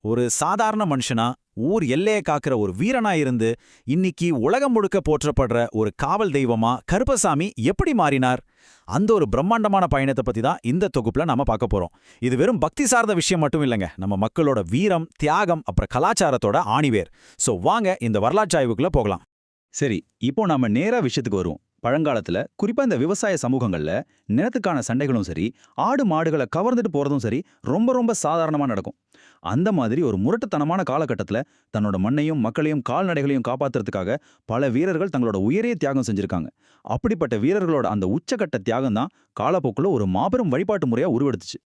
ஒரு சாதாரண மனுஷனா, ஊர் எல்லையை காக்கிற ஒரு வீரனா இருந்து, இன்னைக்கு உலகம் முழுக்க போற்றப்படுற ஒரு காவல் தெய்வமா கருப்பசாமி எப்படி மாறினார்? அந்த ஒரு பிரம்மாண்டமான பயணத்தை பத்தி தான் இந்த தொகுப்புல நாம பார்க்க போறோம். இது வெறும் பக்தி சார்ந்த விஷயம் மட்டும் இல்லைங்க. நம்ம மக்களோட வீரம், தியாகம், அப்புறம் கலாச்சாரத்தோட ஆணிவேர். சோ வாங்க இந்த வரலாற்று ஆய்வுக்குள்ள போகலாம். சரி, இப்போ நாம நேரா விஷயத்துக்கு வருவோம். பழங்காலத்துல குறிப்பா இந்த விவசாய சமூகங்கள்ல நிலத்துக்கான சண்டைகளும் சரி, ஆடு மாடுகளை கவர்ந்துட்டு போறதும் சரி, ரொம்ப ரொம்ப சாதாரணமா நடக்கும். அந்த மாதிரி ஒரு முரட்டுத்தனமான காலகட்டத்துல தன்னோட மண்ணையும் மக்களையும் கால்நடைகளையும் காப்பாத்துறதுக்காக பல வீரர்கள் தங்களோட உயிரையே தியாகம் செஞ்சிருக்காங்க. அப்படிப்பட்ட வீரர்களோட அந்த உச்சக்கட்ட தியாகம் தான் காலப்போக்குல ஒரு மாபெரும் வழிபாட்டு முறையா உருவெடுத்துச்சு.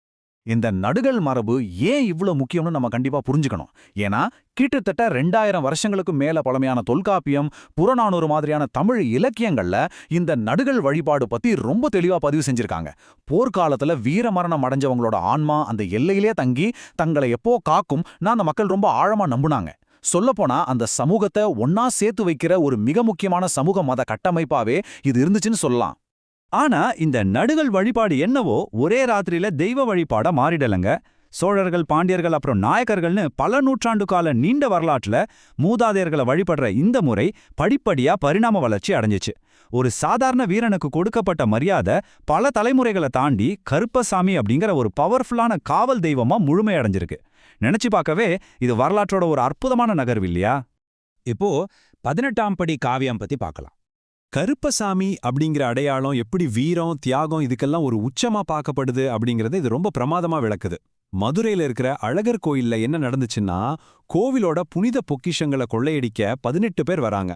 இந்த நடுகள் மரபு ஏன் இவ்ளோ முக்கியம்னு நம்ம கண்டிப்பா புரிஞ்சுக்கணும். ஏன்னா கிட்டத்தட்ட 2000 வருஷங்களுக்கு மேல பழமையான தொல்காப்பியம், புறநானூறு மாதிரியான தமிழ் இலக்கியங்கள்ல இந்த நடுகள் வழிபாடு பத்தி ரொம்ப தெளிவா பதிவு செஞ்சிருக்காங்க. போர்க்காலத்துல வீரமரணம் அடைஞ்சவங்களோட ஆன்மா அந்த எல்லையிலே தங்கி தங்களை எப்போ காக்கும் அந்த மக்கள் ரொம்ப ஆழமா நம்புனாங்க. சொல்லப்போனா அந்த சமூகத்தை ஒன்னா சேர்த்து வைக்கிற ஒரு மிக முக்கியமான சமூக மத கட்டமைப்பாவே இது இருந்துச்சுன்னு சொல்லலாம். ஆனா இந்த நடுகள் வழிபாடு என்னவோ ஒரே ராத்திரியில தெய்வ வழிபாடா மாறிடலங்க. சோழர்கள், பாண்டியர்கள், அப்புறம் நாயக்கர்கள்னு பல நூற்றாண்டு கால நீண்ட வரலாற்றுல மூதாதையர்களை வழிபடுற இந்த முறை படிப்படியா பரிணாம வளர்ச்சி அடைஞ்சிச்சு. ஒரு சாதாரண வீரனுக்கு கொடுக்கப்பட்ட மரியாதை பல தலைமுறைகளை தாண்டி கருப்பசாமி அப்படிங்கிற ஒரு பவர்ஃபுல்லான காவல் தெய்வமா முழுமையடைஞ்சிருக்கு. நினைச்சு பார்க்கவே இது வரலாற்றோட ஒரு அற்புதமான நகர்வு இல்லையா? இப்போ 18ஆம் படி காவியம் பத்தி பார்க்கலாம். கருப்பசாமி அப்படிங்கிற அடையாளம் எப்படி வீரம், தியாகம் இதுக்கெல்லாம் ஒரு உச்சமா பார்க்கப்படுது அப்படிங்கறது இது ரொம்ப பிரமாதமா விளக்குது. மதுரையில இருக்கிற அழகர் கோயில்ல என்ன நடந்துச்சுன்னா, கோவிலோட புனித பொக்கிஷங்களை கொள்ளையடிக்க 18 பேர் வராங்க.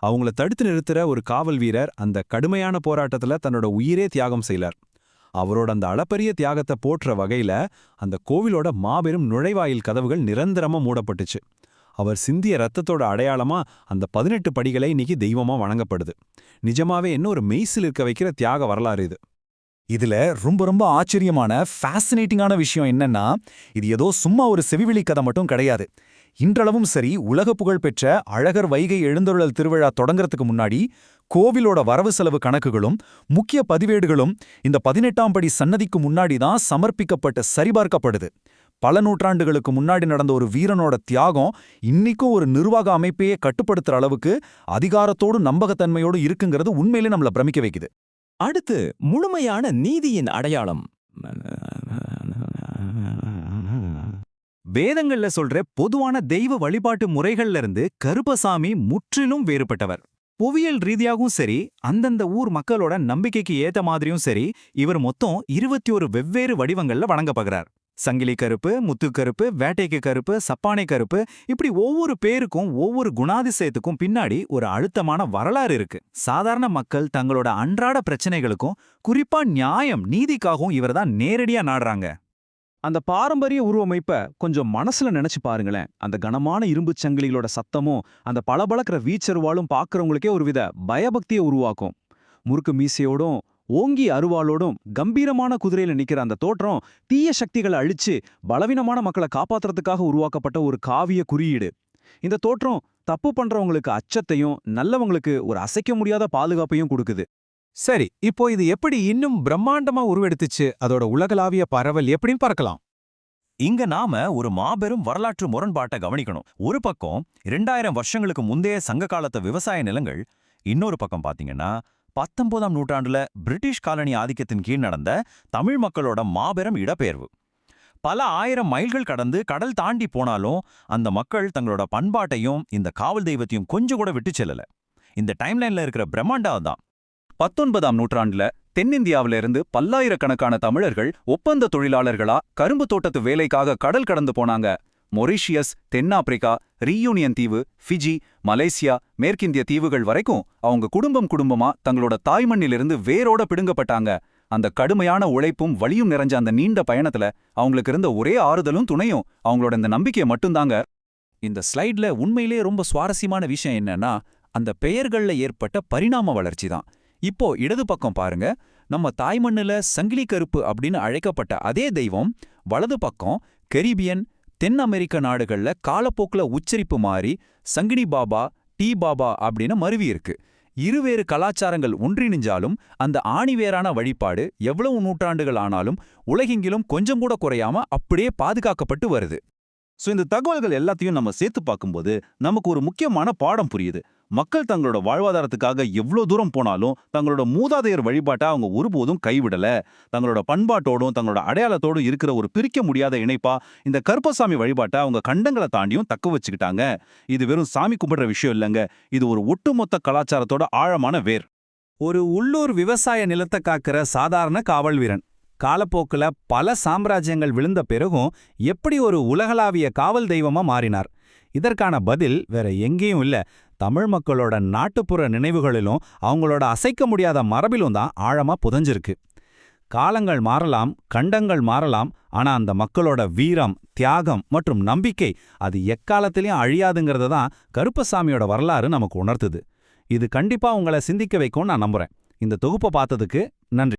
அவங்கள தடுத்து நிறுத்துற ஒரு காவல் வீரர் அந்த கடுமையான போராட்டத்துல தன்னோட உயிரே தியாகம் செய்யலார். அவரோட அந்த அளப்பரிய தியாகத்தை போற்ற வகையில அந்த கோவிலோட மாபெரும் நுழைவாயில் கதவுகள் நிரந்தரமா மூடப்பட்டுச்சு. அவர் சிந்திய ரத்தத்தோட அடையாளமா அந்த 18 படிகளை இன்னைக்கு தெய்வமா வணங்கப்படுது. நிஜமாவே என்ன ஒரு மெய்சில் இருக்க வைக்கிற தியாக வரலாறு இது. இதுல ரொம்ப ரொம்ப ஆச்சரியமான ஃபேசினேட்டிங்கான விஷயம் என்னன்னா, இது ஏதோ சும்மா ஒரு செவிவெளி கதை மட்டும் கிடையாது. இன்றளவும் சரி, உலக புகழ் பெற்ற அழகர் வைகை எழுந்தருளல் திருவிழா தொடங்கறதுக்கு முன்னாடி கோவிலோட வரவு செலவு கணக்குகளும் முக்கிய பதிவேடுகளும் இந்த 18ஆம் படி சன்னதிக்கு முன்னாடி தான் சமர்ப்பிக்கப்பட்டு சரிபார்க்கப்படுது. பல நூற்றாண்டுகளுக்கு முன்னாடி நடந்த ஒரு வீரனோட தியாகம் இன்னைக்கும் ஒரு நிர்வாக அமைப்பையே கட்டுப்படுத்துற அளவுக்கு அதிகாரத்தோடு நம்பகத்தன்மையோடு இருக்குங்கிறது உண்மையிலே நம்மள பிரமிக்க வைக்குது. அடுத்து முழுமையான நீதியின் அடையாளம். வேதங்கள்ல சொல்ற பொதுவான தெய்வ வழிபாட்டு முறைகள்ல இருந்து கருப்பசாமி முற்றிலும் வேறுபட்டவர். புவியியல் ரீதியாகவும் சரி, அந்தந்த ஊர் மக்களோட நம்பிக்கைக்கு ஏத்த மாதிரியும் சரி, இவர் மொத்தம் 21 வெவ்வேறு வடிவங்கள்ல வணங்கப்படுகிறார். சங்கிலி கருப்பு, முத்துக்கருப்பு, வேட்டைக்கு கருப்பு, சப்பானை கருப்பு, இப்படி ஒவ்வொரு பேருக்கும் ஒவ்வொரு குணாதிசயத்துக்கும் பின்னாடி ஒரு அழுத்தமான வரலாறு இருக்கு. சாதாரண மக்கள் தங்களோட அன்றாட பிரச்சனைகளுக்கும் குறிப்பா நியாயம், நீதிக்காகவும் இவர்தான் நேரடியா நாடுறாங்க. அந்த பாரம்பரிய உருவமைப்ப கொஞ்சம் மனசுல நினைச்சு பாருங்களேன். அந்த கனமான இரும்புச் சங்கிலிகளோட சத்தமும் அந்த பளபளக்கிற வீச்சருவாலும் பார்க்கறவங்களுக்கே ஒருவித பயபக்தியை உருவாக்கும். முறுக்கு மீசையோடும் ஓங்கி அருவாளோடும் கம்பீரமான குதிரையில நிக்கிற அந்த தோற்றம் தீய சக்திகளை அழிச்சு பலவீனமான மக்களை காப்பாத்துறதுக்காக உருவாக்கப்பட்ட ஒரு காவிய குறியீடு. இந்த தோற்றம் தப்பு பண்றவங்களுக்கு அச்சத்தையும் நல்லவங்களுக்கு ஒரு அசைக்க முடியாத பாதுகாப்பையும் கொடுக்குது. சரி, இப்போ இது எப்படி இன்னும் பிரம்மாண்டமா உருவெடுத்துச்சு, அதோட உலகளாவிய பரவல் எப்படின்னு பார்க்கலாம். இங்க நாம ஒரு மாபெரும் வரலாற்று முரண்பாட்டை கவனிக்கணும். ஒரு பக்கம் 2000 வருஷங்களுக்கு முந்தைய சங்க காலத்து விவசாய நிலங்கள், இன்னொரு பக்கம் பாத்தீங்கன்னா 19ஆம் நூற்றாண்டுல பிரிட்டிஷ் காலனி ஆதிக்கத்தின் கீழ் நடந்த தமிழ் மக்களோட மாபெரும் இடப்பெயர்வு. பல ஆயிரம் மைல்கள் கடந்து கடல் தாண்டி போனாலும் அந்த மக்கள் தங்களோட பண்பாட்டையும் இந்த காவல் தெய்வத்தையும் கொஞ்சம் கூட விட்டு செல்லல. இந்த டைம்லைன்ல இருக்கிற பிரம்மாண்டம் தான். 19ஆம் நூற்றாண்டுல தென்னிந்தியாவில இருந்து பல்லாயிரக்கணக்கான தமிழர்கள் ஒப்பந்த தொழிலாளர்களா கரும்பு தோட்டத்து வேலைக்காக கடல் கடந்து போனாங்க. மொரீஷியஸ், தென்னாப்பிரிக்கா, ரீயூனியன் தீவு, ஃபிஜி, மலேசியா, மேற்கிந்திய தீவுகள் வரைக்கும் அவங்க குடும்பமா தங்களோட தாய்மண்ணிலிருந்து வேரோட பிடுங்கப்பட்டாங்க. அந்த கடுமையான உழைப்பும் வலியும் நிறைஞ்ச அந்த நீண்ட பயணத்துல அவங்களுக்கு இருந்த ஒரே ஆறுதலும் துணையும் அவங்களோட இந்த நம்பிக்கையை மட்டும்தாங்க. இந்த ஸ்லைட்ல உண்மையிலே ரொம்ப சுவாரஸ்யமான விஷயம் என்னன்னா, அந்த பெயர்கள்ல ஏற்பட்ட பரிணாம வளர்ச்சி தான். இப்போ இடது பக்கம் பாருங்க, நம்ம தாய்மண்ணுல சங்கிலி கருப்பு அப்படின்னு அழைக்கப்பட்ட அதே தெய்வம் வலது பக்கம் கரீபியன், தென் அமெரிக்க நாடுகள்ல காலப்போக்குல உச்சரிப்பு மாறி சங்கினி பாபா, டீ பாபா அப்படின்னு மருவி இருக்கு. இருவேறு கலாச்சாரங்கள் ஒன்றிணைஞ்சாலும் அந்த ஆணிவேரான வழிபாடு எவ்வளவு நூற்றாண்டுகள் ஆனாலும் உலகெங்கிலும் கொஞ்சம் கூட குறையாம அப்படியே பாதுகாக்கப்பட்டு வருது. சோ இந்த தகவல்கள் எல்லாத்தையும் நம்ம சேர்த்து பார்க்கும்போது நமக்கு ஒரு முக்கியமான பாடம் புரியுது. மக்கள் தங்களோட வாழ்வாதாரத்துக்காக எவ்ளோ தூரம் போனாலும் தங்களோட மூதாதையர் வழிபாட்டை அவங்க ஒருபோதும் கைவிடல. தங்களோட பண்பாட்டோடும் தங்களோட அடையாளத்தோடும் இருக்கிற ஒரு பிரிக்க முடியாத இணைப்பா இந்த கருப்பசாமி வழிபாட்டை அவங்க கண்டங்களை தாண்டியும் தக்க வச்சுக்கிட்டாங்க. இது வெறும் சாமி கும்பிடுற விஷயம் இல்லைங்க, இது ஒரு ஒட்டுமொத்த கலாச்சாரத்தோட ஆழமான வேர். ஒரு உள்ளூர் விவசாய நிலத்தை காக்கிற சாதாரண காவல் வீரன் காலப்போக்குல பல சாம்ராஜ்யங்கள் விழுந்த பிறகும் எப்படி ஒரு உலகளாவிய காவல் தெய்வமா மாறினார்? இதற்கான பதில் வேற எங்கேயும் இல்ல, தமிழ் மக்களோட நாட்டுப்புற நினைவுகளிலும் அவங்களோட அசைக்க முடியாத மரபிலும் தான் ஆழமா புதைஞ்சிருக்கு. காலங்கள் மாறலாம், கண்டங்கள் மாறலாம், ஆனா அந்த மக்களோட வீரம், தியாகம் மற்றும் நம்பிக்கை அது எக்காலத்திலையும் அழியாதுங்கிறத தான் கருப்பசாமியோட வரலாறு நமக்கு உணர்த்துது. இது கண்டிப்பா உங்களை சிந்திக்க வைக்கும்னு நான் நம்புறேன். இந்த தொகுப்பை பார்த்ததுக்கு நன்றி.